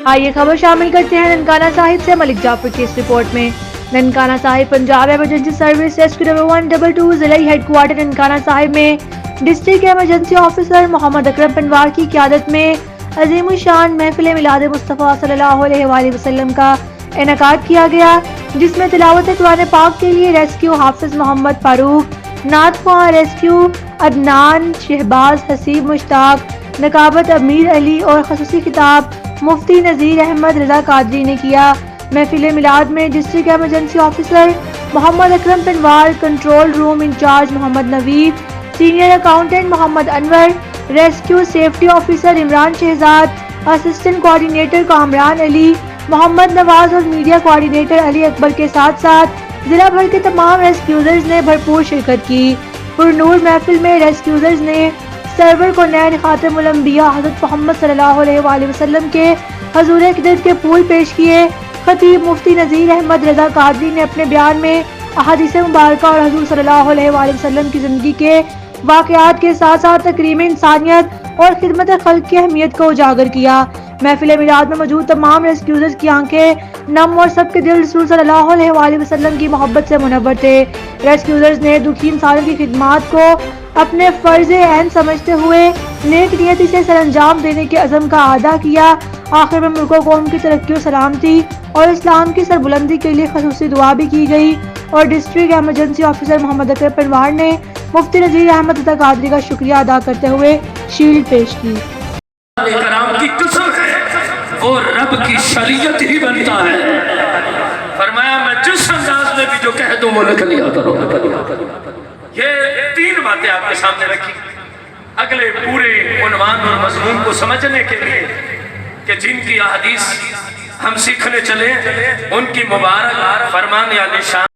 आइए खबर शामिल करते हैं ननकाना साहिब से मलिक जाफर की इस रिपोर्ट में। Nankana Sahib Punjab emergency service rescue number 122 जिला हेडक्वार्टर ननकाना साहिब में district emergency officer Mohammad Akram Panwar की क़यादत में अजीम शान महफिल मिलाद मुस्तफ़ा सल्लल्लाहु अलैहि वसल्लम का इनेकाद किया गया, जिसमें तिलावत कुरान पाक के लिए रेस्क्यू हाफिज मोहम्मद फारूक, नात ख्वां रेस्क्यू अदनान शहबाज हसीब मुश्ताक, नकाबत अमीर अली और खसूसी खिताब मुफ्ती नज़ीर अहमद रजा कादरी ने किया। महफिल मिलाद में district emergency officer Mohammad Akram Panwar, control room incharge Mohammad Naveed, senior accountant Mohammad Anwar, rescue safety officer Imran Shahzad, assistant coordinator Kamran Ali, Mohammad Nawaz और मीडिया कोऑर्डिनेटर अली अकबर के साथ साथ जिला भर के तमाम रेस्क्यूजर्स ने भरपूर शिरकत की। पुरनूर महफिल में रेस्क्यूजर्स ने सर्वर को नैन खातमुल अंबिया हज़रत मोहम्मद सल्लल्लाहु अलैहि वसल्लम के हजूर क़िदरत के फूल पेश किए। खतीब मुफ्ती नज़ीर अहमद रजा कादरी ने अपने बयान में अहादीस मुबारक और हजूर सल्लल्लाहु अलैहि वसल्लम की ज़िंदगी के वाक़यात के साथ साथ तकरीम इंसानियत और खिदमत खल्क की अहमियत को उजागर किया। महफिल मिलाद में मौजूद तमाम रेस्क्यूजर्स की आंखें नम और सबके दिल रसूल सल्लल्लाहु अलैहि वसल्लम की मोहब्बत से मुनव्वर थे। रेस्क्यूजर्स ने दुखी इंसानों की खिदमत को अपने फर्ज ऐन समझते हुए नेक नियति से सरअंजाम देने के अज़म का अदा किया। आखिर में मुल्क कौम की तरक्की और सलामती और इस्लाम की सरबुलंदी के लिए खसूसी दुआ भी की गई और district emergency officer Mohammad Akram Panwar ने मुफ्ती नज़ीर अहमद रजा कादरी का शुक्रिया अदा करते हुए शील्ड पेश की। की कसम है वो रब की शरीयत ही बनता है। फरमाया मैं जिस अंदाज में भी जो कह दूं वो लिख लिया करो। ये तीन बातें आपके सामने रखी अगले पूरे उन्वान और मजमून को समझने के लिए कि जिनकी अहदीस हम सीखने चले उनकी मुबारक फरमान या निशान